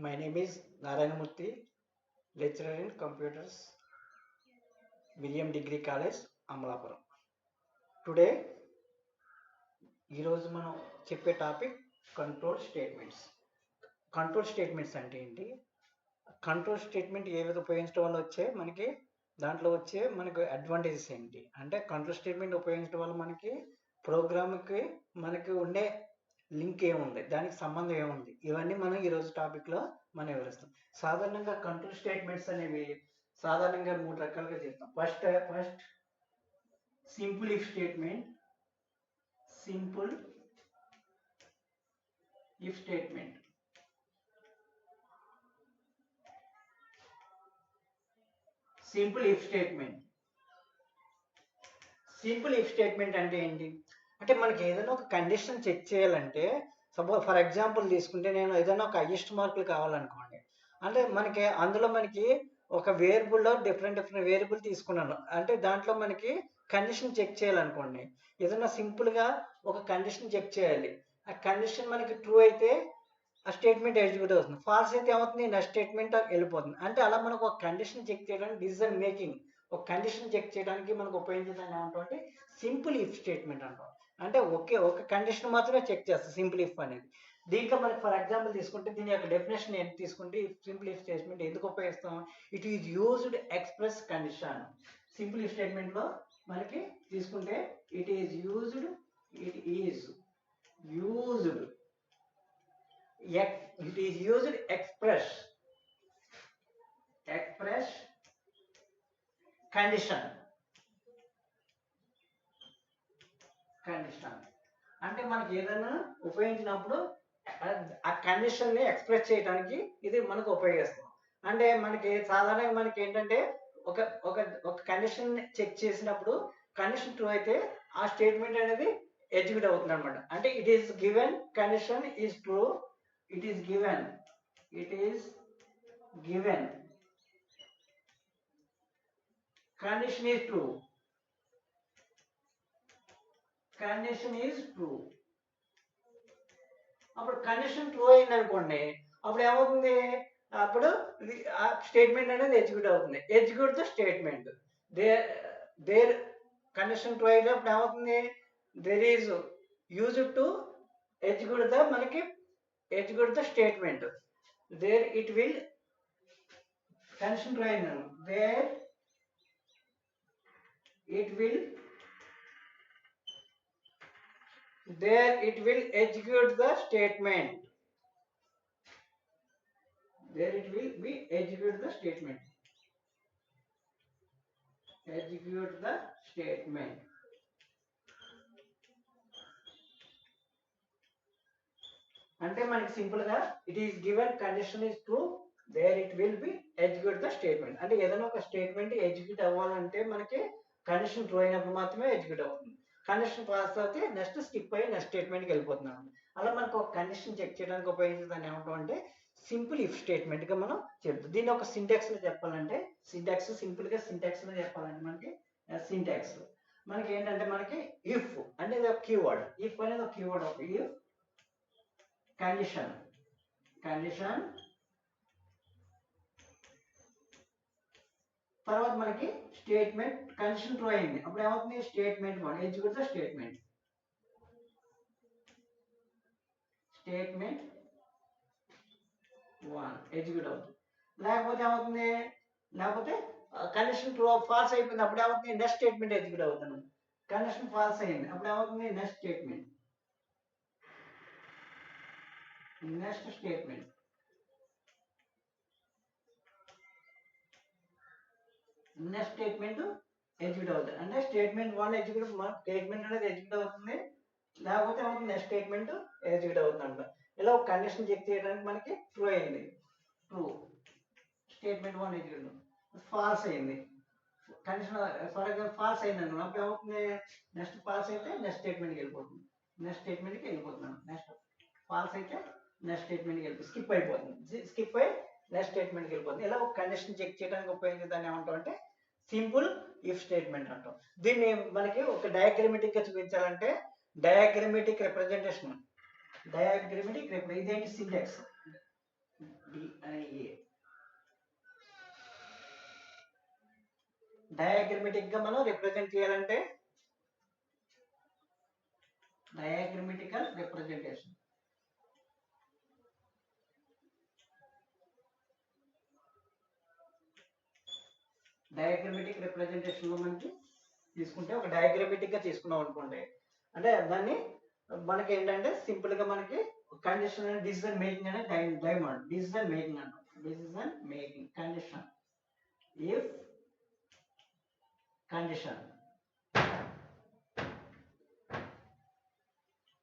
My name is Narayanamurthy, lecturer in computers, William Degree College, Amalapuram. Today, ఈరోజు మనం చెప్పే topic control statements. Control statements అంటే ఏంటి, control statement ఏ విధంగా ఉపయోగించడం వల్ల వచ్చే మనకి దాంట్లో వచ్చే మనకు అడ్వాంటేజెస్ ఏంటి, అంటే కంట్రోల్ స్టేట్మెంట్ ఉపయోగించడం వల్ల మనకి ప్రోగ్రామ్కి మనకి ఉండే లింక్ ఏముంది, దానికి సంబంధం ఏముంది, ఇవన్నీ మనం ఈరోజు టాపిక్లో మనం వివరిస్తాం. సాధారణంగా కంట్రోల్ స్టేట్మెంట్స్ అనేవి సాధారణంగా 3 రకాలుగా చెప్తాం. First simple if statement, simple if statement. Simple if statement simple if statement అంటే ఏంటి అంటే మనకి ఏదైనా ఒక కండిషన్ చెక్ చేయాలంటే, సపోజ్ ఫర్ ఎగ్జాంపుల్ తీసుకుంటే నేను ఏదైనా ఒక హైయెస్ట్ మార్కులు కావాలనుకోండి, అంటే మనకి అందులో మనకి ఒక వేరియబుల్లో డిఫరెంట్ వేరియబుల్ తీసుకున్నాను అంటే దాంట్లో మనకి కండిషన్ చెక్ చేయాలనుకోండి, ఏదైనా సింపుల్గా ఒక కండిషన్ చెక్ చేయాలి. ఆ కండిషన్ మనకి ట్రూ అయితే ఆ స్టేట్మెంట్ ఎగ్జిక్యూట్ అవుతుంది, ఫాల్స్ అయితే ఏమవుతుంది, నా స్టేట్మెంట్ వెళ్ళిపోతుంది. అంటే అలా మనకు ఒక కండిషన్ చెక్ చేయడానికి, డిసిజన్ మేకింగ్ ఒక కండిషన్ చెక్ చేయడానికి మనకు ఉపయోగించేదాన్ని ఏమంటే సింపుల్ ఇఫ్ స్టేట్మెంట్ అంటాం. అంటే ఒక కండిషన్ మాత్రమే చెక్ చేస్తాం సింపుల్ ఇఫ్ అనేది. దీంట్లో మనకి ఫర్ ఎగ్జాంపుల్ తీసుకుంటే దీని యొక్క డెఫినేషన్ ఏంటి తీసుకుంటే, సింపుల్ ఇఫ్ స్టేట్మెంట్ ఎందుకు ఉపయోగిస్తాం, it is used express condition. Simple if స్టేట్మెంట్లో మనకి తీసుకుంటే it is used express condition. అంటే మనకి ఏదైనా ఉపయోగించినప్పుడు ఆ కండిషన్ ని ఎక్స్ప్రెస్ చేయడానికి ఇది మనకు ఉపయోగిస్తాం. అంటే మనకి సాధారణంగా మనకి ఏంటంటే ఒక ఒక ఒక కండిషన్ చెక్ చేసినప్పుడు కండిషన్ ట్రూ అయితే ఆ స్టేట్మెంట్ అనేది ఎగ్జిక్యూట్ అవుతుంది అనమాట. అంటే it is given condition is true, it is given condition is true, అప్పుడు కండిషన్ ట్రూ అయింది అనుకోండి, అప్పుడు ఏమవుతుంది, అప్పుడు స్టేట్మెంట్ అనేది ఎగ్జిక్యూట్ అవుతుంది. Execute the statement. There condition true అయినప్పుడు ఏమవుతుంది, there is use to execute the statement. There it will condition true అయిన there it will execute the statement. అంటే మనకి సింపుల్ గా it is given condition is true, there it will be execute the statement. అంటే ఏదైనా ఒక statement execute అవ్వాలంటే మనకి condition true అయినప్పుడు మాత్రమే ఎగ్జిక్యూట్ అవుతుంది. కండిషన్ పాస్ అయితే నెక్స్ట్ స్కిప్ అయ్యి నెక్స్ట్ స్టేట్మెంట్కి వెళ్ళిపోతున్నాం. అలా మనకు ఒక కండిషన్ చెక్ చేయడానికి ఉపయోగించేదాన్ని ఏమంటాం అంటే సింపుల్ ఇఫ్ స్టేట్మెంట్ గా మనం చెప్తాం. దీన్ని ఒక సింటాక్స్ లో చెప్పాలంటే, సింపుల్ గా సింటాక్స్ లో చెప్పాలంటే మనకి సింటాక్స్ మనకి ఏంటంటే మనకి ఇఫ్ అనేది ఒక కీవర్డ్, ఇఫ్ అనేది ఒక కీవర్డ్. ఒక ఇఫ్ కండిషన్ తర్వాత మనకి స్టేట్మెంట్ కండిషన్ ట్రూ అయింది, అప్పుడు ఏమవుతుంది, statement 1 execute the statement execute అవుతుంది. లేకపోతే ఏమవుతుంది, లేకపోతే కండిషన్ ట్రూ ఫాల్స్ అయిపోయింది, అప్పుడు ఏమవుతుంది, నెక్స్ట్ స్టేట్మెంట్ ఎగ్జిక్యూట్ అవుతుంది. కండిషన్ ఫాల్స్ అయింది, అప్పుడు ఏమవుతుంది, నెక్స్ట్ స్టేట్మెంట్ ఎగ్జిక్యూట్ అవుతుంది. అంటే స్టేట్మెంట్ 1 ఎగ్జిక్యూట్, స్టేట్మెంట్ అనేది ఎగ్జిక్యూట్ అవుతుంది, లేకపోతే ఏమవుతుంది, నెక్స్ట్ స్టేట్మెంట్ ఎగ్జిక్యూట్ అవుతుంది అంట. ఇలా ఒక కండిషన్ చెక్ చేయడానికి మనకి ట్రూ అయింది, ట్రూ స్టేట్మెంట్ 1 ఎగ్జిక్యూట్, ఫాల్స్ అయింది కండిషన్ ఫర్ ఎగ్జాంపుల్ ఫాల్స్ అయింది అనుకో, అప్పుడు ఏమవుతుంది, నెక్స్ట్ ఫాల్స్ అయితే నెక్స్ట్ స్టేట్మెంట్కి వెళ్ళిపోతుంది, నెక్స్ట్ ఫాల్స్ అయితే నెక్స్ట్ స్టేట్మెంట్కి వెళ్ళిపోతుంది, స్కిప్ అయ్యి నెక్స్ట్ స్టేట్మెంట్కి వెళ్ళిపోతుంది. ఇలా ఒక కండిషన్ చెక్ చేయడానికి ఉపయోగించే దాన్ని ఏమంటాం అంటే సింపుల్ ఇఫ్ స్టేట్మెంట్ అంటాం. దీన్ని మనకి ఒక డయాగ్రమెటిక్ గా చూపించాలంటే డయాగ్రమెటిక్ రిప్రజెంటేషన్, ఇదేంటి సింటాక్స్. డిఐఏ డయాగ్రమెటిక్ గా మనం రిప్రజెంట్ చేయాలంటే డయాగ్రమెటికల్ రిప్రజెంటేషన్. డయాగ్రమెటిక్ రిప్రజెంటేషన్ లో మనకి తీసుకుంటే ఒక డయాగ్రమెటిక్ గా తీసుకున్నాం అనుకోండి, అంటే దాన్ని మనకి ఏంటంటే సింపుల్ గా మనకి కండిషన్ అండ్ డిసిజన్ మేకింగ్ అనే డైమండ్ డిసిజన్ మేకింగ్ అంటాం. Decision making condition if condition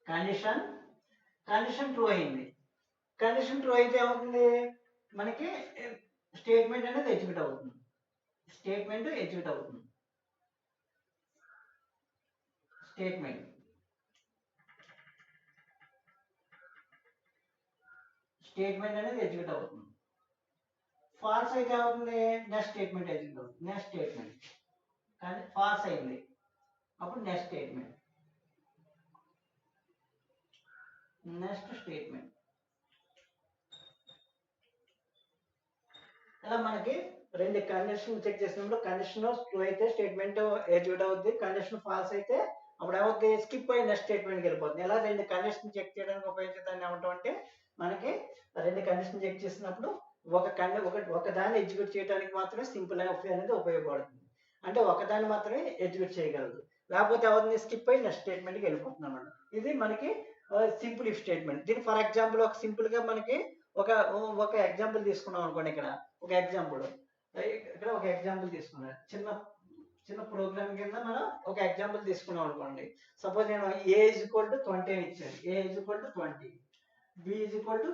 condition condition true అయింది. కండిషన్ ట్రూ అయితే ఏమవుతుంది, మనకి స్టేట్మెంట్ అనేది ఎగ్జిక్యూట్ అవుతుంది. స్టేట్మెంట్ ఎగ్జిక్యూట్ అవుతుంది. స్టేట్మెంట్ స్టేట్మెంట్ అనేది ఎగ్జిక్యూట్ అవుతుంది. ఫాల్స్ అయితే ఏమవుతుంది, నెక్స్ట్ స్టేట్మెంట్ ఎగ్జిక్యూట్ అవుతుంది. నెక్స్ట్ స్టేట్మెంట్ కానీ ఫాల్స్ అయింది, అప్పుడు నెక్స్ట్ స్టేట్మెంట్ నెక్స్ట్ స్టేట్మెంట్. ఇలా మనకి రెండు కండిషన్ చెక్ చేసినప్పుడు కండిషన్ ట్రూ అయితే స్టేట్మెంట్ ఎగ్జిక్యూట్ అవుతుంది, కండిషన్ ఫాల్స్ అయితే అప్పుడు ఏమవుతుంది, స్కిప్ అయ్యి నెక్స్ట్ స్టేట్మెంట్కి వెళ్ళిపోతుంది. ఇలా రెండు కండిషన్ చెక్ చేయడానికి ఉపయోగించే దాన్ని ఏమంటాం అంటే, మనకి రెండు కండిషన్ చెక్ చేసినప్పుడు ఒక దాన్ని ఎగ్జిక్యూట్ చేయడానికి మాత్రమే సింపుల్ ఎఫ్ అనేది ఉపయోగపడుతుంది. అంటే ఒకదాన్ని మాత్రమే ఎగ్జిక్యూట్ చేయగలదు, లేకపోతే అవుతుంది స్కిప్ అయ్యి నెక్స్ట్ స్టేట్మెంట్కి వెళ్ళిపోతుంది అన్నమాట. ఇది మనకి సింపుల్ ఇఫ్ స్టేట్మెంట్. దీని ఫర్ ఎగ్జాంపుల్ ఒక సింపుల్ గా మనకి ఒక ఒక ఎగ్జాంపుల్ తీసుకున్నాం అనుకోండి. ఇక్కడ ఒక ఎగ్జాంపుల్ తీసుకున్నాను, చిన్న చిన్న ప్రోగ్రామ్ కింద మనం ఒక ఎగ్జాంపుల్ తీసుకున్నాం అనుకోండి. సపోజ్ నేను ఏ ఈజ్ ఈక్వల్ టు 20 అని ఇచ్చాను, A is equal to 20, B is equal to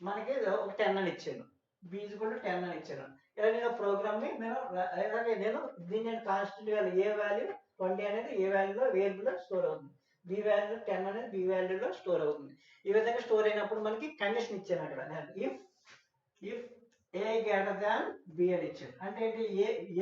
మనకి ఒక 10 అని ఇచ్చాను, బి ఈజ్ ఈక్వల్ టు 10 అని ఇచ్చాను. ఇలా నేను ప్రోగ్రామ్ ని నేను దీన్ని కాన్స్టెంట్ వాల్యూ ఏ వాల్యూ 20 అనేది ఏ వాల్యూలో వేరియబుల్ స్టోర్ అవుతుంది, బి వాల్యూ 10 అనేది బి వాల్యూలో స్టోర్ అవుతుంది. ఈ విధంగా స్టోర్ అయినప్పుడు మనకి కండిషన్ ఇచ్చాను అక్కడ, if a greater than b అని ఇచ్చాను. అంటే ఏంటి,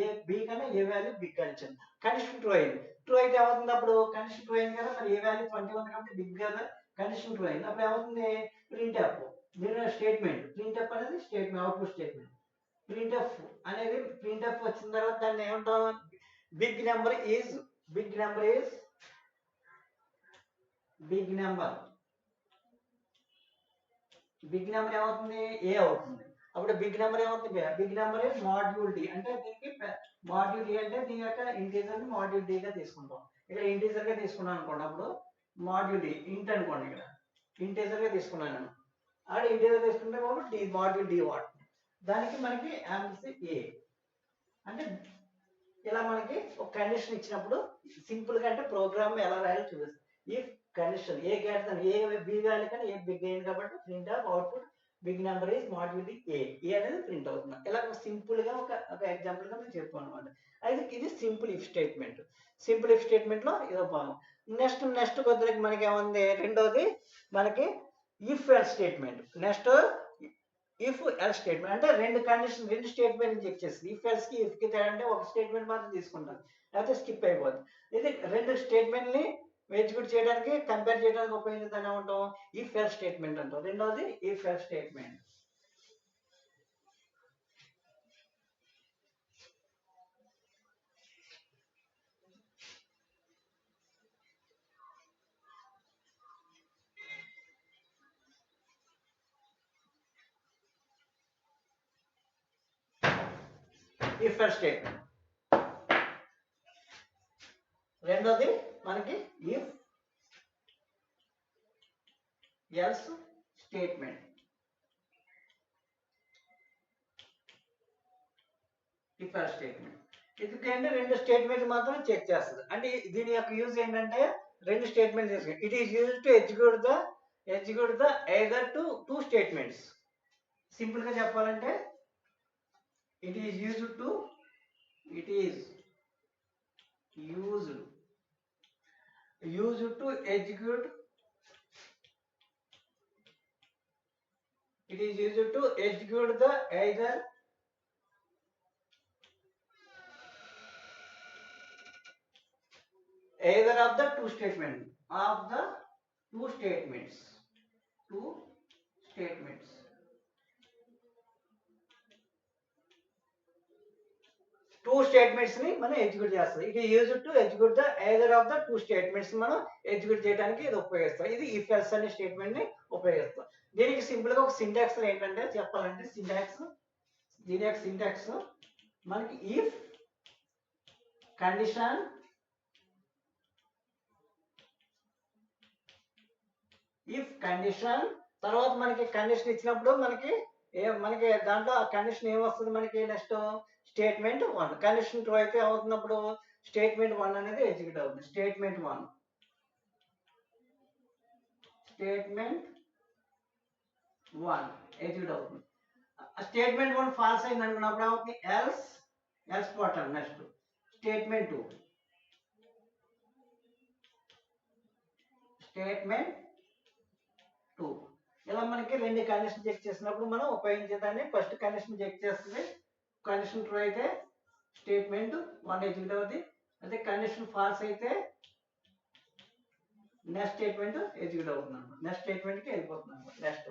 ఏ బి కన్నా ఏ వాల్యూ బి అని ఇచ్చాను. కండిషన్ ట్రూ అయింది. ట్రూ అయితే ఏమవుతుంది, అప్పుడు కండిషన్ ట్రూ అయింది కదా, మరి ఏ వాల్యూ 20 ఉంది కాబట్టి బిగ్ కదా, కండిషన్ ట్రూ అయింది. అప్పుడు ఏమవుతుంది, ప్రింట్ ఎఫ్ దీని స్టేట్మెంట్, ప్రింట్ ఎఫ్ అనేది statement output statement. Print f అనేది ప్రింట్ ఎఫ్ వచ్చిన తర్వాత దాన్ని ఏమంటాం, big number is big number ఏమవుతుంది, ఏ అవుతుంది. అప్పుడు బిగ్ నెంబర్ ఏమవుతుంది, big number is module d. అంటే దీనికి మాడ్యూల్ డి అంటే దీని యొక్క ఇంటీజర్ ని మాడ్యూల్ డి గా తీసుకుంటాం. ఇక్కడ ఇంటీజర్ గా తీసుకున్నాను అనుకోండి, అప్పుడు మాడ్యూల్ డి ఇంట్ అనుకోండి, ఇక్కడ ఇంటీజర్ గా తీసుకున్నాను. అక్కడ ఇంటీజర్ తీసుకుంటే డి మాడ్యూల్ డి వాట్, దానికి మనకి ఆన్సర్ ఏ. అంటే ఇలా మనకి ఒక కండిషన్ ఇచ్చినప్పుడు సింపుల్ గా అంటే ప్రోగ్రామ్ ఎలా రాయాలో చూపిస్తుంది. ఈ condition A greater than A B value కానీ ఏ బిగ్ అయింది కాబట్టి print of output big number is module A అనేది ప్రింట్ అవుతుంది. ఇలా సింపుల్ గా ఒక ఎగ్జాంపుల్ గా మేము చెప్పాం అనమాట. అయితే ఇది simple if statement. Simple if statement లో ఇదో భాగం. నెక్స్ట్ కొద్దిగా మనకి ఏముంది, రెండోది మనకి if else statement. Next if else statement అంటే రెండు స్టేట్మెంట్ చెక్ చేస్తుంది. ఇఫ్ ఎల్స్ కి ఇఫ్ కి తేడా అంటే ఒక స్టేట్మెంట్ మాత్రం తీసుకుంటాం, లేకపోతే స్కిప్ అయిపోతుంది. ఇది రెండు స్టేట్మెంట్ ని ఎగ్జిక్యూట్ చేయడానికి కంపేర్ చేయడానికి ఉపయోగించదని ఏమంటాం, ఇఫ్ ఎల్స్ స్టేట్మెంట్ అంటాం. రెండవది if else statement. If else statement. రెండోది మనకి if else statement. If else statement ఎందుకంటే రెండు స్టేట్మెంట్ మాత్రం చెక్ చేస్తుంది. అంటే దీని యొక్క యూజ్ ఏంటంటే రెండు స్టేట్మెంట్ తీసుకుంటాం. It is use to execute the either two statements. Simple గా చెప్పాలంటే it is used to execute the either of the two statements. Two statements ని మనం ఎగ్జిక్యూట్ చేస్తాం. ఇది use to execute the either of the two statements మనం execute చేయడానికి ఇది ఉపయోగిస్తాం. ఇది ఇఫ్ ఎల్స్ అనే స్టేట్మెంట్ ని ఉపయోగిస్తాం. దీనికి సింపుల్ గా ఒక సింటాక్స్ ఏంటంటే చెప్పాలంటే దీని యొక్క సింటాక్స్ మనకి ఇఫ్ కండిషన్ తర్వాత మనకి కండిషన్ ఇచ్చినప్పుడు మనకి దాంట్లో ఆ కండిషన్ ఏమొస్తుంది మనకి నెక్స్ట్ స్టేట్మెంట్ 1. కండిషన్ 2 అయితే అవుతున్నప్పుడు స్టేట్మెంట్ 1 అనేది ఎగ్జిక్యూట్ అవుతుంది. స్టేట్మెంట్ 1 ఎగ్జిక్యూట్ అవుతుంది. స్టేట్మెంట్ 1 ఫాల్స్ అయింది అనుకున్నప్పుడు ఏమవుతుంది ఎల్స్ బటన్ నెక్స్ట్ స్టేట్మెంట్ 2 ఇలా మనకి రెండు కండిషన్ చెక్ చేసినప్పుడు మనం ఉపయోగించేదాన్ని ఫస్ట్ కండిషన్ చెక్ చేస్తుంది. కండిషన్ 2 అయితే స్టేట్మెంట్ 1 ఎగ్జిక్యూట్ అవుతుంది. అదే కండిషన్ ఫాల్స్ అయితే నెక్స్ట్ స్టేట్మెంట్ ఎగ్జిక్యూట్ అవుతుంది అనమాట. నెక్స్ట్ స్టేట్మెంట్కి వెళ్ళిపోతుంది అనమాట. నెక్స్ట్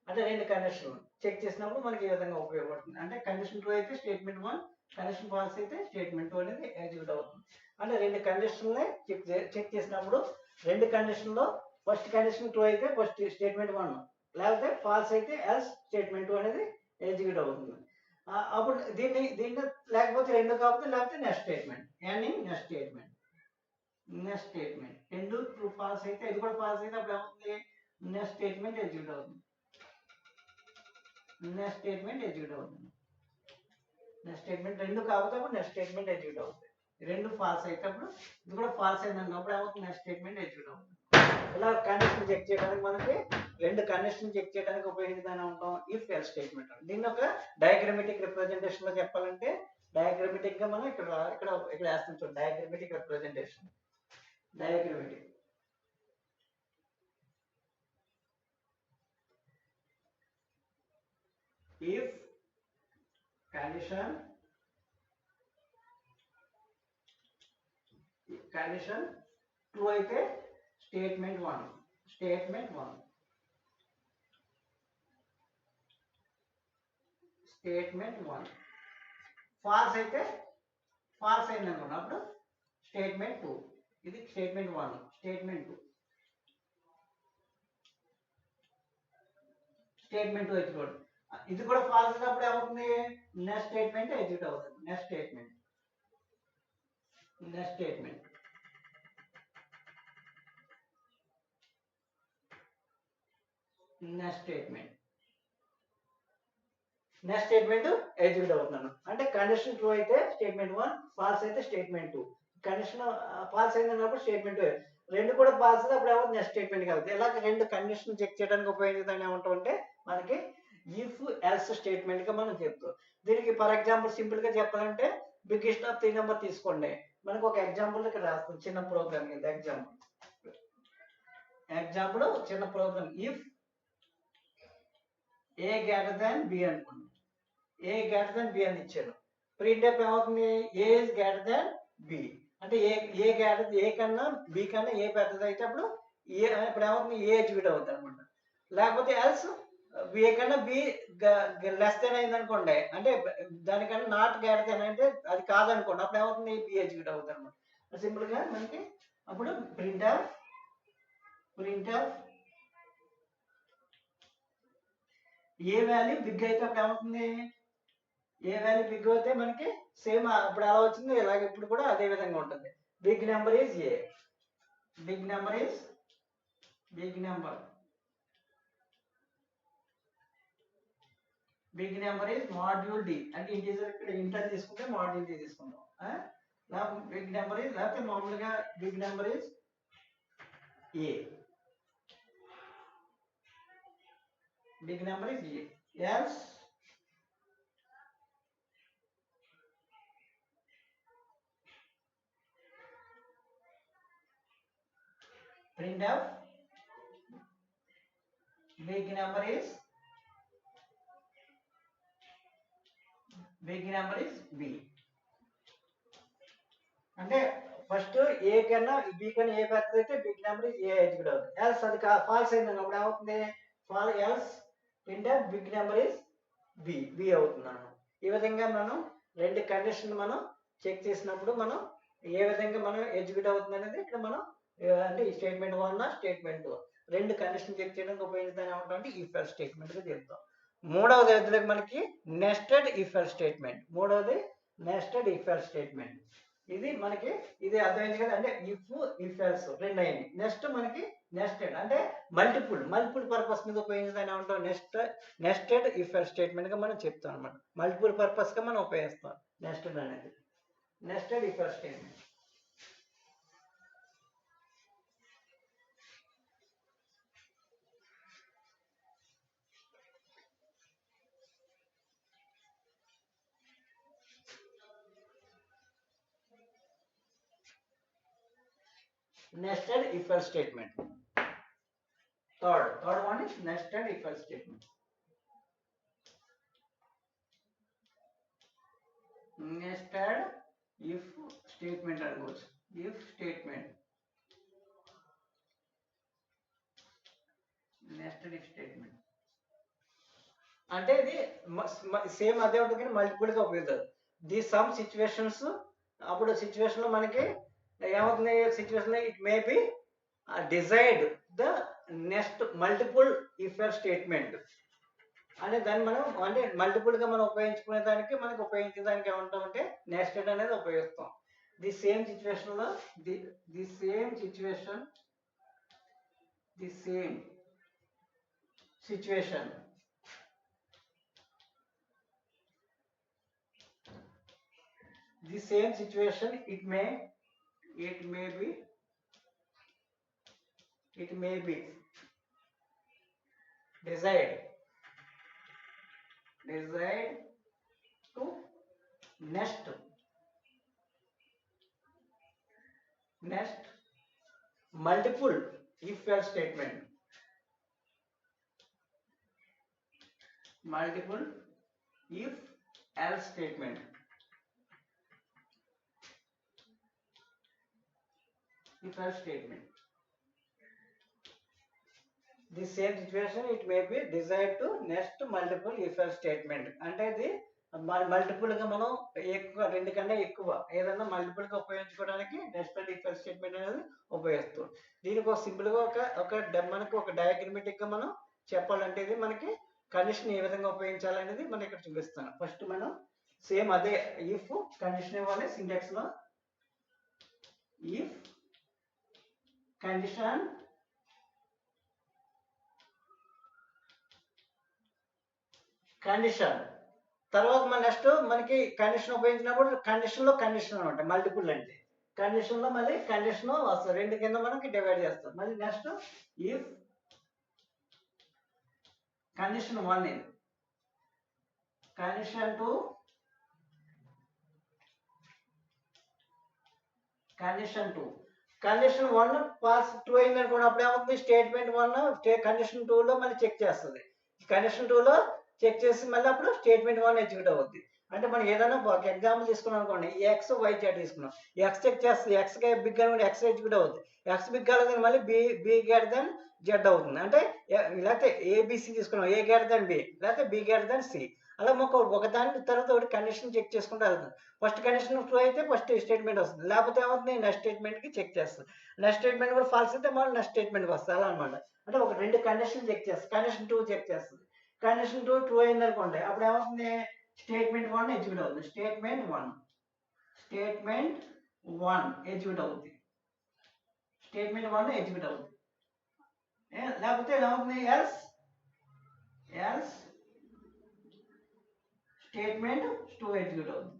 అంటే రెండు కండిషన్ చెక్ చేసినప్పుడు మనకి ఈ విధంగా ఉపయోగపడుతుంది. అంటే కండిషన్ 2 అయితే స్టేట్మెంట్ 1, కండిషన్ ఫాల్స్ అయితే స్టేట్మెంట్ 2 అనేది ఎగ్జిక్యూట్ అవుతుంది. అంటే రెండు కండిషన్లే చెక్ చేసినప్పుడు రెండు కండిషన్లో ఫస్ట్ కండిషన్ 2 అయితే ఫస్ట్ స్టేట్మెంట్ 1, లేకపోతే ఫాల్స్ అయితే ఎల్స్ స్టేట్మెంట్ 2 అనేది ఎగ్జిక్యూట్ అవుతుంది. అప్పుడు దీన్ని లేకపోతే రెండు కాకపోతే లేకపోతే next statement ending next statement రెండు ట్రూ ఫాల్స్ అయితే ఇది కూడా ఫాల్స్ అయితే అప్పుడు ఏమవుతుంది నెక్స్ట్ స్టేట్మెంట్ ఎగ్జిక్యూట్ అవుతుంది. నెక్స్ట్ స్టేట్మెంట్ రెండు కాకపోతే అప్పుడు నెక్స్ట్ స్టేట్మెంట్ ఎగ్జిక్యూట్ అవుతుంది. రెండు ఫాల్స్ అయితే అప్పుడు ఇది కూడా ఫాల్స్ అయింది అన్నప్పుడు ఏమవుతుంది నెక్స్ట్ స్టేట్మెంట్ ఎగ్జిక్యూట్ అవుతుంది. ఇలా కండిషన్ చెక్ చేయడానికి మనకి రెండు కండిషన్ చెక్ చేయడానికి ఉపయోగించుదాని ఉంటాం ఇఫ్ ఎల్స్ స్టేట్మెంట్. దీన్ని ఒక డయాగ్రమాటిక్ రిప్రజెంటేషన్ లో చెప్పాలంటే డయాగ్రమాటిక్ గా మనం ఇక్కడ వేస్తాం చూడండి. Diagrammatic representation if condition true అయితే స్టేట్మెంట్ 1 ఫాల్స్ అయితే ఫాల్స్ అయింది అనుకున్నప్పుడు స్టేట్మెంట్ 2. ఇది స్టేట్మెంట్ 1 స్టేట్మెంట్ 2 ఎగ్జిక్యూట్. ఇది కూడా ఫాల్స్ అయినప్పుడు ఏమవుతుంది నెక్స్ట్ స్టేట్మెంట్ ఎగ్జిక్యూట్ అవుతుంది. Next statement next statement execute అవుతున్నాను. అంటే కండిషన్ 2 అయితే స్టేట్మెంట్ 1, ఫాల్స్ అయితే స్టేట్మెంట్ 2. కండిషన్ ఫాల్స్ అయిందన్నప్పుడు స్టేట్మెంట్ 2, రెండు కూడా ఫాల్స్ అయితే అప్పుడు ఏమవుతుంది నెక్స్ట్ స్టేట్మెంట్ అవుతుంది. ఇలాగ రెండు కండిషన్ చెక్ చేయడానికి ఉపయోగించడానికి ఏమంటామంటే మనకి ఇఫ్ ఎల్స్ స్టేట్మెంట్ గా మనం చెప్తాం. దీనికి ఫర్ ఎగ్జాంపుల్ సింపుల్ గా చెప్పాలంటే బిగ్గెస్ట్ ఆఫ్ 3 నెంబర్ తీసుకోండి. మనకు ఒక ఎగ్జాంపుల్ ఇక్కడ రాస్తాం చిన్న ప్రోగ్రామ్ కింద. ఎగ్జాంపుల్ చిన్న program if a greater than b అనుకోండి. ఏ గ్రేటర్ దాన్ బి అని ఇచ్చాను. ప్రింట్ అప్ ఏమవుతుంది a is greater than b అంటే ఏ కన్నా బి కన్నా ఏ పెద్దది అయితే అప్పుడు ఇప్పుడు ఏమవుతుంది ఏ ఎగ్జిక్యూట్ అవుతుంది అనమాట. లేకపోతే ఎల్స్ ఏ కన్నా బి లెస్ దెన్ అయింది అనుకోండి, అంటే దానికన్నా నాట్ గ్రేటర్ దెన్ అంటే అది కాదనుకోండి, అప్పుడు ఏమవుతుంది బి ఎగ్జిక్యూట్ అవుతుంది అనమాట. సింపుల్ గా మనకి అప్పుడు print of a value big అయితే అప్పుడు ఏమవుతుంది ఏ వాల్యూ బిగ్ అయితే మనకి సేమ్ అప్పుడు అలా వచ్చింది ఇలాగ ఇప్పుడు కూడా అదే విధంగా ఉంటుంది. Big number is a big number is module d అంటే ఇంటీజర్ ఇక్కడ ఇంటర్ తీసుకుంటే మాడ్యూల్ డి తీసుకుంటాం. బిగ్ నెంబర్ ఈజ్ లేకపోతే మామూలుగా big number is a else print of big number is b. అంటే ఫస్ట్ ఏ కన్నా బి కన్నా ఏ పెద్దది అయితే big number is a execute అవుతుంది. ఎల్స్ అది ఫాల్స్ అయింది అప్పుడు ఏమవుతుంది else print big number is b అవుతుంది అన్నమాట. ఈ విధంగా మనం రెండు కండిషన్ మనం చెక్ చేసినప్పుడు మనం ఏ విధంగా మనం ఎగ్జిక్యూట్ అవుతుంది అనేది ఇక్కడ మనం అంటే ఈ స్టేట్మెంట్ 1 స్టేట్మెంట్ 2 రెండు కండిషన్ చెక్ చేయడానికి ఉపయోగించడానికి ఏమంటామంటే ఇఫ్ ఎల్స్ స్టేట్మెంట్ గా చెప్తాం. మూడవది వచ్చేసరికి మనకి నెస్టెడ్ ఇఫ్ ఎల్స్ స్టేట్మెంట్. మూడవది నెస్టెడ్ ఇఫ్ ఎల్స్ స్టేట్మెంట్. ఇది మనకి ఇది అర్థమైంది కదా, అంటే ఇఫ్ ఎల్స్ రెండు అయింది. నెక్స్ట్ మనకి నెస్టెడ్ అంటే మల్టిపుల్ పర్పస్ మీద ఉపయోగించడానికి ఏమంటాం నెస్టెడ్ ఇఫ్ ఎల్స్ స్టేట్మెంట్ గా మనం చెప్తాం అనమాట. మల్టిపుల్ పర్పస్ గా మనం ఉపయోగిస్తాం నెస్టెడ్ అనేది. Nested if else statement. Nested if else statement. Third one is nested if else statement. Nested if statement and goes. If statement. Nested if statement. అంటే ఇది సేమ్ అదే ఉంటుంది కానీ మల్టిపుల్ గా ఉపయోగిస్తారు. ది సమ్ సిచ్యువేషన్స్, అప్పుడు situation లో మనకి ఏమవుతుంది, situation it may be desired the next multiple if else statement అనే దాన్ని మనం అంటే మల్టిపుల్ గా మనం ఉపయోగించుకునే దానికి మనకి ఉపయోగించడానికి ఏమంటామంటే నెస్టెడ్ అనేది ఉపయోగిస్తాం. ది సేమ్ సిచ్యువేషన్ లో the same situation the same situation it may be desired to nest multiple if else statement, multiple if else statement. If else statement, the same situation it may be desired to nest multiple if else statement. అంటే ఇది multiple గా మనం ఎక్కువ రెండు కన్నా ఎక్కువ ఏదైనా multiple గా ఉపయోగించుకోవడానికి నెస్టెడ్ ఇఫ్ ఎల్స్ స్టేట్మెంట్ అనేది ఉపయోగిస్తాం. దీనికి ఒక సింపుల్ గా మనకు ఒక డయాగ్రమాటిక్ గా మనం చెప్పాలంటే ఇది మనకి కండిషన్ ఏ విధంగా ఉపయోగించాలనేది మనం ఇక్కడ చూపిస్తాను. ఫస్ట్ మనం సేమ్ అదే ఇఫ్ కండిషన్ ఇవ్వాలి సింటాక్స్ లో. ఇఫ్ కండిషన్ తర్వాత మన నెక్స్ట్ మనకి కండిషన్ ఉపయోగించినప్పుడు కండిషన్ లో కండిషన్ అనమాట. మల్టిపుల్ అంటే కండిషన్ లో మళ్ళీ కండిషన్ వస్తుంది, రెండు కింద మనకి డివైడ్ చేస్తాం. మళ్ళీ నెక్స్ట్ ఇఫ్ కండిషన్ 1 ఇది, కండిషన్ 2, కండిషన్ 1 పాస్ ట్రూ అయింది అనుకోండి, అప్పుడు ఏమవుతుంది స్టేట్మెంట్ 1 కండిషన్ 2 లో మళ్ళీ చెక్ చేస్తుంది. కండిషన్ 2 లో చెక్ చేసి మళ్ళీ అప్పుడు స్టేట్మెంట్ 1 ఎగ్జిక్యూట్ అవుద్ది. అంటే మనం ఏదైనా ఒక ఎగ్జాంపుల్ తీసుకున్నాం అనుకోండి, ఎక్స్ వై జెడ్ తీసుకున్నాం, ఎక్స్ చెక్ చేస్తుంది, ఎక్స్ బిగ్ అనుకోండి ఎక్స్ ఎగ్జిక్యూట్ అవుతుంది, ఎక్స్ బిగ్ కాలేదు మళ్ళీ బి గ్రేటర్ దెన్ జెడ్ అవుతుంది. అంటే లేకపోతే ఏబిసి తీసుకున్నాం, ఏ గ్రేటర్ దెన్ బి లేకపోతే బి గ్రేటర్ దెన్ సి, అలా ఒక దాని తర్వాత ఒకటి కండిషన్ చెక్ చేసుకుంటూ వెళ్తుంది. ఫస్ట్ కండిషన్ ట్రూ అయితే ఫస్ట్ స్టేట్మెంట్ వస్తుంది, లేకపోతే ఏమవుతుంది నెక్స్ట్ స్టేట్మెంట్ కి చెక్ చేస్తుంది. నెక్స్ట్ స్టేట్మెంట్ కూడా ఫాల్స్ అయితే మళ్ళీ నెక్స్ట్ స్టేట్మెంట్ వస్తుంది. అలా అనమాట. అంటే ఒక రెండు కండిషన్ చెక్ చేస్తుంది, కండిషన్ 2 చెక్ చేస్తుంది. కండిషన్ 2 ట్రూ అయింది అనుకోండి, అప్పుడు ఏమవుతుంది స్టేట్మెంట్ 1 ఎగ్జిక్యూట్ అవుతుంది. స్టేట్మెంట్ 1 ఎగ్జిక్యూట్ అవుతుంది. స్టేట్మెంట్ 1 ఎగ్జిక్యూట్ అవుతుంది. లేకపోతే ఏమవుతుంది ఎల్స్ స్టేట్మెంట్ 2 ఎగ్జిక్యూట్ అవుతుంది.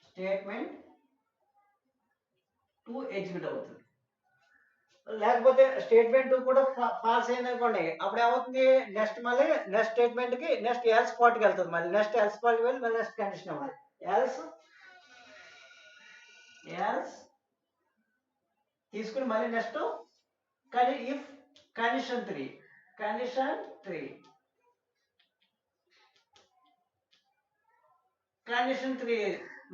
స్టేట్మెంట్ 2 ఎగ్జిక్యూట్ అవుతుంది. లేకపోతే స్టేట్మెంట్ 2 కూడా ఫాల్స్ అయింది అనుకోండి, అప్పుడు ఏమవుతుంది నెక్స్ట్ మళ్ళీ నెక్స్ట్ స్టేట్మెంట్ కి నెక్స్ట్ ఎల్స్ పార్ట్కి వెళ్తుంది. మళ్ళీ నెక్స్ట్ ఎల్స్ పార్ట్కి వెళ్ళి మళ్ళీ నెక్స్ట్ కండిషన్ అవ్వాలి. ఎల్స్ తీసుకుని మళ్ళీ నెక్స్ట్ ఇఫ్ కండిషన్ 3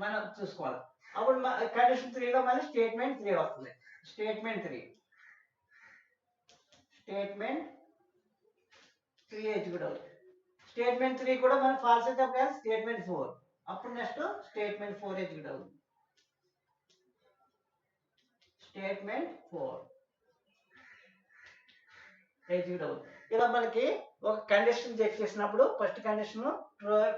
మనం చూసుకోవాలి. అప్పుడు కండిషన్ 3 లో మళ్ళీ స్టేట్మెంట్ 3 వస్తుంది. స్టేట్మెంట్ 3 ఎగ్జిక్యూట్ అవుతుంది. స్టేట్మెంట్ 3 కూడా మనం ఫాల్స్ అయితే స్టేట్మెంట్ 4 అప్పుడు నెక్స్ట్ స్టేట్మెంట్ 4 ఎగ్జిక్యూట్ అవుతుంది. స్టేట్మెంట్ 4 ఎగ్జిక్యూట్ అవుతుంది. ఇలా మనకి ఒక కండిషన్ చెక్ చేసినప్పుడు ఫస్ట్ కండిషన్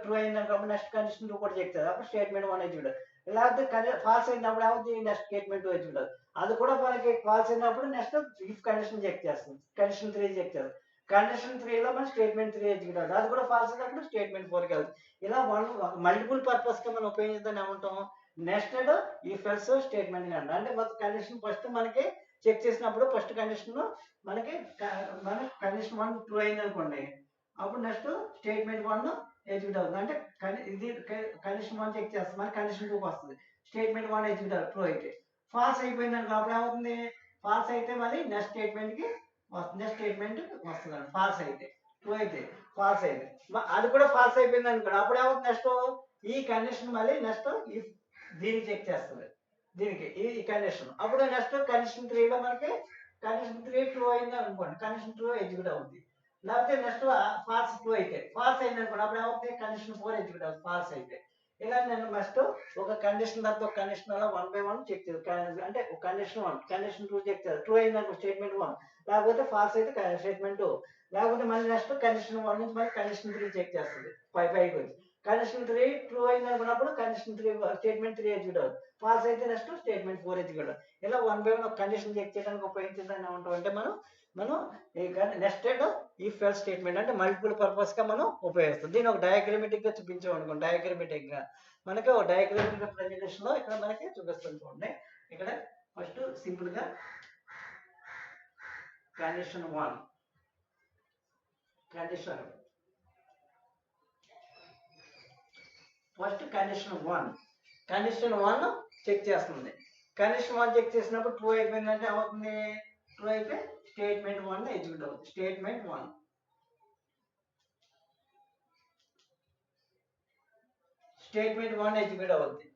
ట్రూ అయిందనుకో నెక్స్ట్ కండిషన్ 2 కూడా చెక్ చేయాలి. అప్పుడు స్టేట్మెంట్ 1 ఎగ్జిక్యూట్ అవుతుంది. లేకపోతే ఫాల్స్ అయినప్పుడు ఏమవుతుంది నెక్స్ట్ స్టేట్మెంట్ 2 ఎగ్జిక్యూట్ అవుతుంది. అది కూడా మనకి ఫాల్స్ అయినప్పుడు నెక్స్ట్ ఇఫ్ కండిషన్ చెక్ చేస్తుంది. కండిషన్ 3 చెక్ చేస్తుంది. కండిషన్ 3లో మన స్టేట్మెంట్ 3 ఎగ్జిక్యూట్ అవుతుంది. అది కూడా ఫాల్స్ అయినప్పుడు స్టేట్మెంట్ 4కి వెళ్తుంది. ఇలా మల్టిపుల్ పర్పస్గా మనం ఉపయోగించుదని ఏమంటాం నెస్టెడ్ ఇఫ్ ఎల్స్ స్టేట్మెంట్ అంటాం. అంటే మొత్తం కండిషన్ ఫస్ట్ మనకి చెక్ చేసినప్పుడు ఫస్ట్ కండిషన్ మనకి కండిషన్ 1 ట్రూ అయింది అనుకోండి, అప్పుడు నెక్స్ట్ స్టేట్మెంట్ 1 ఎగ్జిక్యూట్ అవుతుంది. అంటే ఇది కండిషన్ 1 చెక్ చేస్తుంది, మరి కండిషన్ 2కి వస్తుంది. స్టేట్మెంట్ 1 ఎగ్జిక్యూట్ అవుతుంది ట్రూ అయితే. ఫాల్స్ అయిపోయింది అనుకో అప్పుడు ఏమవుతుంది ఫాల్స్ అయితే మళ్ళీ నెక్స్ట్ స్టేట్మెంట్కి వస్తుంది. నెక్స్ట్ స్టేట్మెంట్ వస్తుంది ఫాల్స్ అయితే. ట్రూ అయితే ఫాల్స్ అయితే అది కూడా ఫాల్స్ అయిపోయింది అనుకోండి, అప్పుడు ఏమవుతుంది నెక్స్ట్ ఈ కండిషన్ మళ్ళీ నెక్స్ట్ దీనికి చెక్ చేస్తుంది. దీనికి ఈ కండిషన్ అప్పుడు నెక్స్ట్ కండిషన్ 3లో మనకి కండిషన్ 3 ట్రూ అయింది అనుకోండి, కండిషన్ 2 ఎగ్జిక్యూట్ అవుతుంది. లేకపోతే నెక్స్ట్ ఫాల్స్ 2 అయితే ఫాల్స్ అయింది అనుకోండి, అప్పుడు ఏమవుతుంది కండిషన్ 4 ఎగ్జిక్యూట్ అవుతుంది ఫాల్స్ అయితే. ఇలా నేను నెక్స్ట్ ఒక కండిషన్ తర్వాత ఒక కండిషన్ అలా 1 by 1 చెక్ చేయాలి. అంటే ఒక కండిషన్ 1 కండిషన్ 2 చెక్ చేయాలి. ట్రూ అయింది అనుకో స్టేట్మెంట్ 1, లేకపోతే ఫాల్స్ అయితే స్టేట్మెంట్ 2, లేకపోతే మళ్ళీ నెక్స్ట్ కండిషన్ 1 నుంచి మళ్ళీ కండిషన్ 3 చెక్ చేస్తుంది పైకి వచ్చి. కండిషన్ 3 ట్రూ అయింది అనుకున్నప్పుడు కండిషన్ 3 స్టేట్మెంట్ 3 ఎగ్జిక్యూట్ అవుతుంది. ఫాల్స్ అయితే నెక్స్ట్ స్టేట్మెంట్ 4 ఎగ్జిక్యూట్ అవుతుంది. ఇలా 1 by 1 కండిషన్ చెక్ చేయడానికి ఉపయోగించడానికి ఏమంటాం అంటే మనం నెస్టెడ్ ఇఫ్ ఎల్స్ స్టేట్మెంట్ అంటే మల్టిపుల్ పర్పస్గా మనం ఉపయోగిస్తాం. దీన్ని ఒక డయాగ్రమెటిక్గా చూపించాం అనుకోండి, డయాగ్రమెటిక్గా మనకి ఒక డయాగ్రమెటిక్ రిప్రజెంటేషన్లో ఇక్కడ మనకి చూపిస్తుంది చూడండి. ఇక్కడ ఫస్ట్ సింపుల్గా కండిషన్ 1 ఫస్ట్ కండిషన్ 1 చెక్ చేస్తుంది. కండిషన్ 1 చెక్ చేసినప్పుడు ట్రూ అయిపోయిందంటే ఏమవుతుంది ట్రూ అయితే స్టేట్మెంట్ 1 ఎగ్జిక్యూట్ అవుతుంది. స్టేట్మెంట్ 1 ఎగ్జిక్యూట్ అవుతుంది.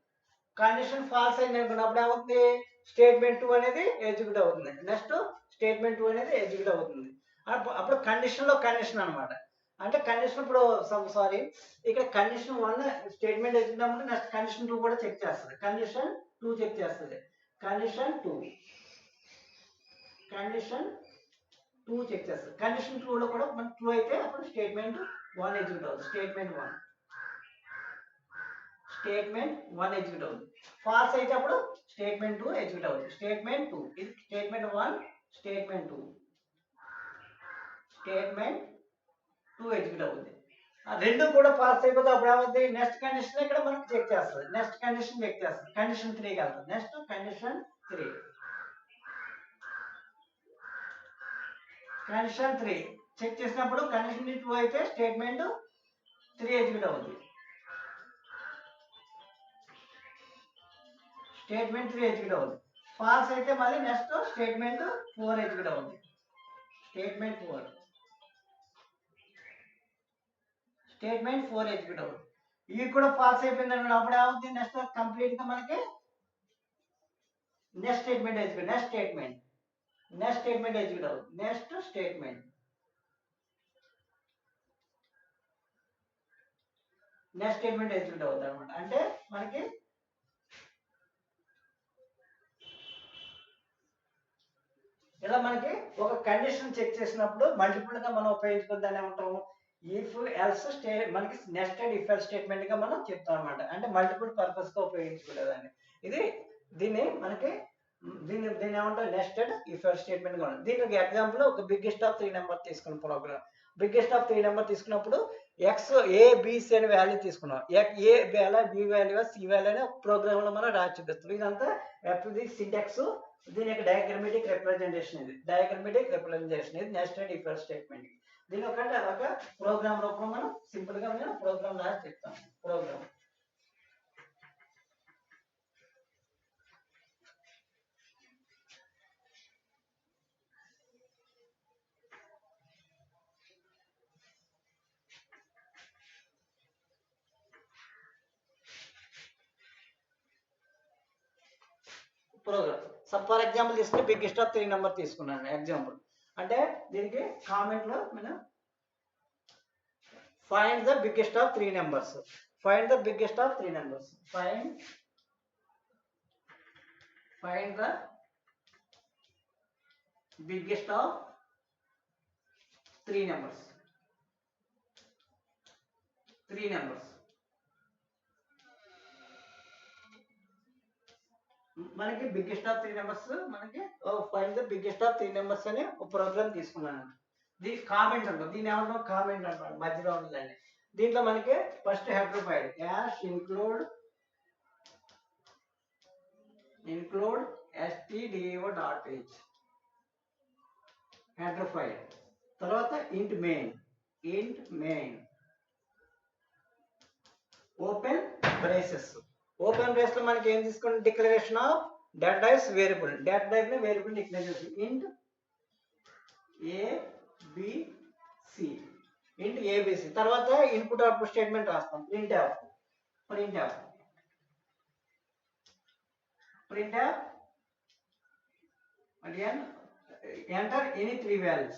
కండిషన్ ఫాల్స్ అయింది అనుకున్నప్పుడు ఏమవుతుంది స్టేట్మెంట్ 2 అనేది ఎగ్జిక్యూట్ అవుతుంది. నెక్స్ట్ స్టేట్మెంట్ 2 అనేది ఎగ్జిక్యూట్ అవుతుంది. అప్పుడు కండిషన్లో కండిషన్ అనమాట. అంటే కండిషన్ ఇప్పుడు ఇక్కడ కండిషన్ 1 స్టేట్మెంట్ ఎగ్జిక్యూట్ అవ్వమంటే నెక్స్ట్ కండిషన్ 2 కూడా చెక్ చేస్తుంది. కండిషన్ 2 చెక్ చేస్తుంది. కండిషన్ 2 చెక్ చేస్తుంది. కండిషన్ 2లో కూడా మనకి ట్రూ అయితే అప్పుడు స్టేట్మెంట్ 1 ఎగ్జిక్యూట్ అవుతుంది. స్టేట్మెంట్ 1 ఎగ్జిక్యూట్ అవుతుంది. ఫాల్స్ అయితే అప్పుడు స్టేట్మెంట్ 2 ఎగ్జిక్యూట్ అవుతుంది. స్టేట్మెంట్ 2 ఇది స్టేట్మెంట్ 1 స్టేట్మెంట్ 2 ఎగ్జిక్యూట్ అవుతుంది. రెండు కూడా పాస్ అయిపోతే అప్పుడు ఏమవుతుంది నెక్స్ట్ కండిషన్ ఇక్కడ మనకి చెక్ చేస్తుంది. నెక్స్ట్ కండిషన్ చెక్ చేస్తుంది. కండిషన్ 3కి వెళ్తుంది. నెక్స్ట్ కండిషన్ 3 చెక్ చేసినప్పుడు కండిషన్ 2 అయితే స్టేట్మెంట్ 3 ఎగ్జిక్యూట్ అవుతుంది. స్టేట్మెంట్ 3 ఎగ్జిక్యూట్ అవుతుంది. ఫాల్స్ అయితే మళ్ళీ నెక్స్ట్ స్టేట్మెంట్ 4 ఎగ్జిక్యూట్ అవుతుంది. స్టేట్మెంట్ 4 ఎగ్జిక్యూట్ అవుతుంది. ఇవి కూడా ఫాల్స్ అయిపోయింది అనుకోండి, అప్పుడు ఏమవుతుంది నెక్స్ట్ కంప్లీట్ గా మనకి నెక్స్ట్ స్టేట్మెంట్ ఎగ్జిక్యూట్ అవుతుంది. నెక్స్ట్ స్టేట్మెంట్ ఎగ్జిక్యూట్ అవుతుంది అనమాట. అంటే మనకి ఇలా మనకి ఒక కండిషన్ చెక్ చేసినప్పుడు మల్టిపుల్ గా మనం ఉపయోగించుకుందాన్ని ఏమంటాము ఇఫ్ ఎల్స్ మనకి నెస్టెడ్ ఇఫ్ ఎల్స్ స్టేట్మెంట్ గా మనం చెప్తాం అనమాట. అంటే మల్టిపుల్ పర్పస్ గా ఉపయోగించుకునేదాన్ని. దీన్ని ఏమంటాం నెస్టెడ్ ఇఫ్ ఎల్స్ స్టేట్మెంట్ గా ఉంటుంది. దీనికి ఎగ్జాంపుల్ ఒక బిగ్గెస్ట్ ఆఫ్ 3 నెంబర్ తీసుకున్న ప్రోగ్రామ్. బిగ్గెస్ట్ ఆఫ్ 3 నెంబర్ తీసుకున్నప్పుడు ఎక్స్ ఏబిసి అనే వాల్యూ తీసుకున్నాం. A value B value C value అనే ప్రోగ్రామ్ లో మనం రాసి చూపిస్తాం. ఇదంతా సింటాక్స్. దీని యొక్క డయాగ్రమెటిక్ రిప్రజెంటేషన్ ఇది నెస్టెడ్ ఇఫ్ ఎల్స్ స్టేట్మెంట్. దీని ఒక ప్రోగ్రామ్ రూపంలో మనం సింపుల్ గా ప్రోగ్రామ్ రాసి చెప్తాం. ప్రోగ్రామ్ ఫర్ ఎగ్జాంపుల్ తీసుకుంటే బిగ్గెస్ట్ ఆఫ్ 3 నెంబర్ తీసుకున్నాను ఎగ్జాంపుల్. అంటే దీనికి కామెంట్ లో మనం find the biggest of 3 numbers. find the biggest of three numbers. Find the biggest of three numbers. మనకి బిగ్గెస్ట్ ఆఫ్ త్రీ నెంబర్స్ మనకి find the biggest of three numbers అనే ఒక programme తీసుకున్నాను. దీనికి కామెంట్ ఉంటుంది, దీని ఏమన్నా కామెంట్ అంటారు మధ్యలో ఉంటుందండి. దీంట్లో మనకి first header file hash include stdio.h header file. తర్వాత int main open braces. Open brace లో మనకి ఏం తీసుకుంటే declaration of data types variable. Data type ని వేరియబుల్ డిక్లేర్ చేసి ఇంట్ ఏబిసి. తర్వాత ఇన్పుట్ అవుట్పుట్ స్టేట్మెంట్ రాస్తాం. Print again enter any three values.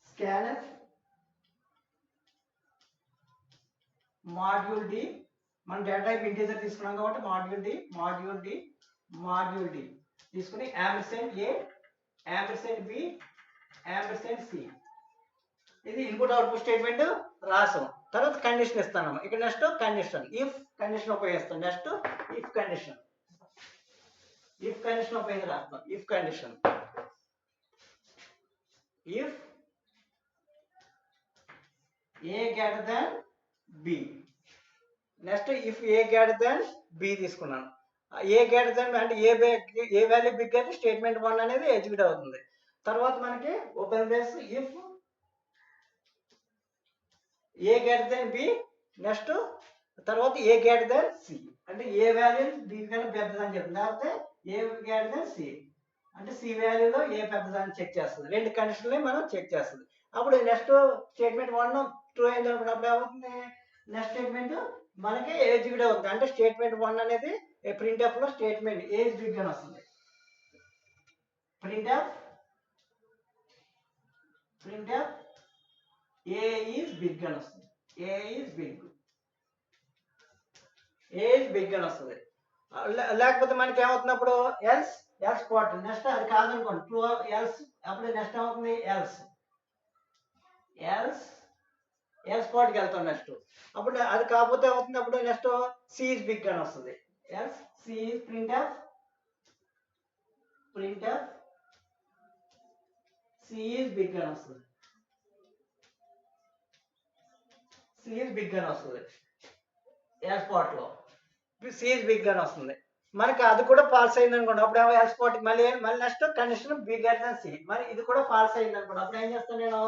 scanf module D. మన డేటా టైప్ ఇంటీజర్ తీసుకున్నాం కాబట్టి మాడ్యూల్ డి తీసుకుని ampersand A ampersand B ampersand C. ఇది input output statement రాసాం. తర్వాత కండిషన్ ఇస్తాను. ఇక్కడ నెక్స్ట్ కండిషన్ ఇఫ్ కండిషన్ ఉపయోగిస్తాం. నెక్స్ట్ ఇఫ్ కండిషన్ ఉపయోగించి రాస్తాం. If condition if a greater than b. Next if a greater than b తీసుకున్నాను. ఏ గ్రేటర్ దాన్ అంటే ఏ వాల్యూ బిగ్ అయితే స్టేట్మెంట్ 1 అనేది ఎగ్జిక్యూట్ అవుతుంది. తర్వాత మనకి open brace if a greater than b. Next తర్వాత ఏ గ్రేటర్ దాన్ సి అంటే a value దీనికన్నా పెద్దదని చెప్తుంది. లేకపోతే ఏ గ్రేటర్ దాన్ సి అంటే సి వాల్యూలో ఏ పెద్దదని చెక్ చేస్తుంది. రెండు కండిషన్లు మనం చెక్ చేస్తుంది. అప్పుడు నెక్స్ట్ స్టేట్మెంట్ 1 ట్రూ అయింది అనుకున్నప్పుడు ఏమవుతుంది, నెక్స్ట్ స్టేట్మెంట్ మనకి ఎగ్జిక్యూట్ అవుతుంది. అంటే స్టేట్మెంట్ 1 అనేది ప్రింట్ఎఫ్ లో స్టేట్మెంట్ ఏ ఇస్ బిగ్ అని వస్తుంది. ప్రింట్ఎఫ్ ఏ ఈజ్ బిగ్ అని వస్తుంది. ఏ ఈజ్ బిగ్ అని వస్తుంది. లేకపోతే మనకి ఏమవుతున్నప్పుడు ఎల్స్ పాట్ నెక్స్ట్ అది కాదనుకోండి ట్రూ ఎల్స్. అప్పుడు నెక్స్ట్ ఏమవుతుంది ఎల్స్ పాట్కి వెళ్తాం. నెక్స్ట్ అప్పుడు అది కాకపోతే ఏమవుతుంది, అప్పుడు నెక్స్ట్ సి ఈజ్ బిగ్ అని వస్తుంది. Else c is printf c is big అని వస్తుంది. ఎల్స్ పాట్ లో సి ఈజ్ బిగ్ అని వస్తుంది. మనకి అది కూడా ఫాల్స్ అయింది అనుకోండి, అప్పుడు ఏమో ఎల్స్ పాట్ మళ్ళీ next condition b greater than c. మరి ఇది కూడా ఫాల్స్ అయింది అనుకోండి, అప్పుడు ఏం చేస్తాను నేను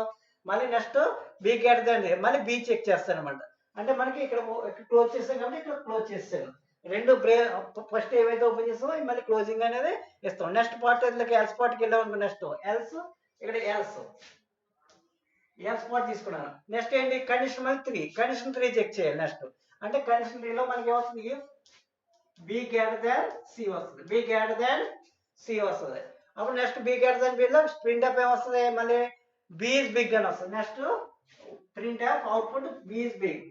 మళ్ళీ నెక్స్ట్ బి గ్రేటర్ దాన్ మళ్ళీ బి చెక్ చేస్తాను అనమాట. అంటే మనకి ఇక్కడ క్లోజ్ చేస్తాను కాబట్టి ఇక్కడ క్లోజ్ చేస్తాను. రెండు ఫస్ట్ ఏవైతే ఓపెన్ చేస్తామో మళ్ళీ క్లోజింగ్ అనేది ఇస్తాం. నెక్స్ట్ పార్ట్ ఎల్స్ పార్ట్కి వెళ్ళాం అనుకో, నెక్స్ట్ ఎల్స్ ఇక్కడ ఎల్స్ పార్ట్ తీసుకున్నాను. నెక్స్ట్ ఏంటి కండిషన్ మళ్ళీ కండిషన్ 3 చెక్ చేయాలి. నెక్స్ట్ అంటే కండిషన్ 3 లో మనకి ఏమవుతుంది, బి గ్రేటర్ దాన్ సి వస్తుంది. అప్పుడు నెక్స్ట్ బి గ్రేటర్ దాన్ బిలో ప్రింట్ అప్ ఏమొస్తుంది, మళ్ళీ బి ఇస్ బిగ్ అని వస్తుంది. Next printf output b is big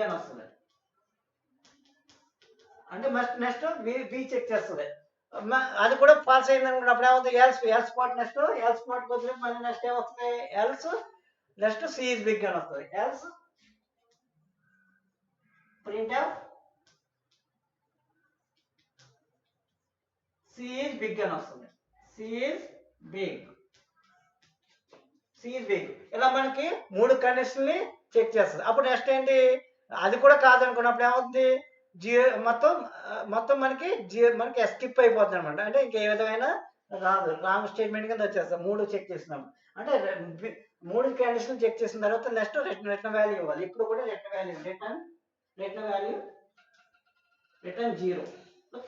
అని వస్తుంది. అంటే నెక్స్ట్ బి చెక్ చేస్తుంది. అది కూడా ఫాల్స్ అయింది అనుకుంటే అప్పుడు ఏమవుతుంది ఎల్స్ పార్ట్ నెక్స్ట్ వదిలే మళ్ళీ నెక్స్ట్ ఏమవుతుంది else next c is big అని వస్తుంది. Else printf c is big అని వస్తుంది. సి ఇస్ బిగ్ ఇలా మనకి 3 కండిషన్ని చెక్ చేస్తుంది. అప్పుడు నెక్స్ట్ ఏంటి, అది కూడా కాదనుకున్నప్పుడు ఏమవుతుంది మొత్తం మనకి స్కిప్ అయిపోతుంది అనమాట. అంటే ఇంకే విధమైన రాదు, రాంగ్ స్టేట్మెంట్ కింద వచ్చేస్తాం. 3 చెక్ చేసినాం అంటే 3 కండిషన్ చెక్ చేసిన తర్వాత నెక్స్ట్ రిటర్న్ వాల్యూ ఇవ్వాలి. ఇప్పుడు కూడా రిటర్న్ వాల్యూ 0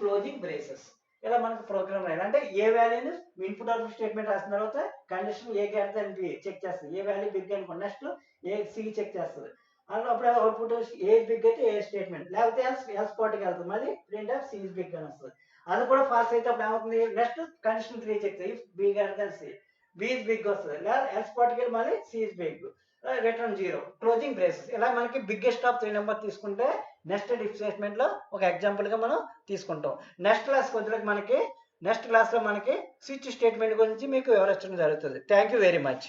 క్లోజింగ్ బ్రేసెస్. ఇలా మనకు ప్రోగ్రామ్ రాయాలి. అంటే ఏ వాల్యూని ఇన్పుట్ అవుట్పుట్ స్టేట్మెంట్ రాసిన తర్వాత condition A greater than B check చేస్తుంది. ఏ వాల్యూ బిగ్ అనుకోండి, నెక్స్ట్ ఏ సి చెక్ చేస్తుంది. అందులో అప్పుడు అవుట్పుట్ ఏ బిగ్ అయితే ఏ స్టేట్మెంట్, లేకపోతే ఎల్స్ పార్ట్కి వెళ్తుంది, మళ్ళీ print of C is big అని వస్తుంది. అది కూడా ఫాల్స్ అయితే అప్పుడు ఏమవుతుంది, next condition 3 check if B greater than C, B is big వస్తుంది, లేదా ఎల్స్ పార్ట్కి వెళ్ళి మళ్ళీ C is big, return 0, closing braces. ఇలా మనకి బిగ్గెస్ట్ ఆఫ్ 3 నెంబర్ తీసుకుంటే నెక్స్ట్ ఇఫ్ స్టేట్మెంట్ లో ఒక ఎగ్జాంపుల్ గా మనం తీసుకుంటాం. నెక్స్ట్ క్లాస్లో మనకి స్విచ్ స్టేట్మెంట్ గురించి మీకు వివరించడం జరుగుతుంది. Thank you very much.